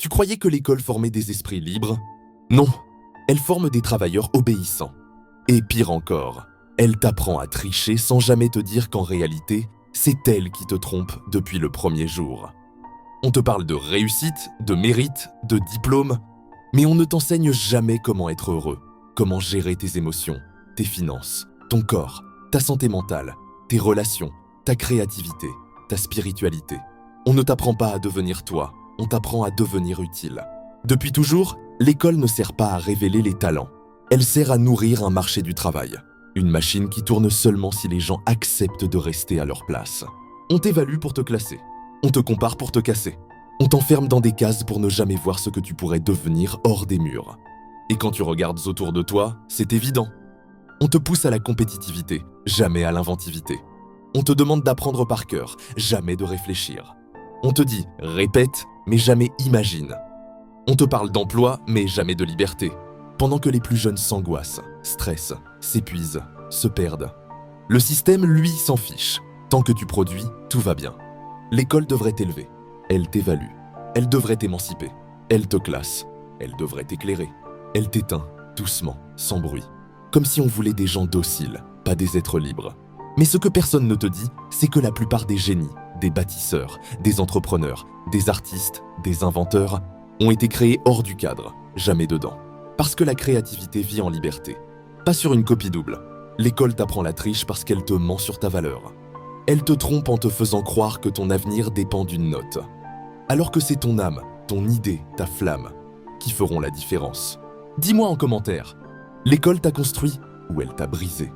Tu croyais que l'école formait des esprits libres? Non, elle forme des travailleurs obéissants. Et pire encore, elle t'apprend à tricher sans jamais te dire qu'en réalité, c'est elle qui te trompe depuis le premier jour. On te parle de réussite, de mérite, de diplôme, mais on ne t'enseigne jamais comment être heureux, comment gérer tes émotions, tes finances, ton corps, ta santé mentale, tes relations, ta créativité, ta spiritualité. On ne t'apprend pas à devenir toi, on t'apprend à devenir utile. Depuis toujours, l'école ne sert pas à révéler les talents. Elle sert à nourrir un marché du travail. Une machine qui tourne seulement si les gens acceptent de rester à leur place. On t'évalue pour te classer. On te compare pour te casser. On t'enferme dans des cases pour ne jamais voir ce que tu pourrais devenir hors des murs. Et quand tu regardes autour de toi, c'est évident. On te pousse à la compétitivité, jamais à l'inventivité. On te demande d'apprendre par cœur, jamais de réfléchir. On te dit « répète », mais jamais « imagine ». On te parle d'emploi, mais jamais de liberté. Pendant que les plus jeunes s'angoissent, stressent, s'épuisent, se perdent. Le système, lui, s'en fiche. Tant que tu produis, tout va bien. L'école devrait t'élever. Elle t'évalue. Elle devrait t'émanciper. Elle te classe. Elle devrait t'éclairer. Elle t'éteint, doucement, sans bruit. Comme si on voulait des gens dociles, pas des êtres libres. Mais ce que personne ne te dit, c'est que la plupart des génies, des bâtisseurs, des entrepreneurs, des artistes, des inventeurs, ont été créés hors du cadre, jamais dedans. Parce que la créativité vit en liberté. Pas sur une copie double. L'école t'apprend la triche parce qu'elle te ment sur ta valeur. Elle te trompe en te faisant croire que ton avenir dépend d'une note. Alors que c'est ton âme, ton idée, ta flamme, qui feront la différence. Dis-moi en commentaire, l'école t'a construit ou elle t'a brisé?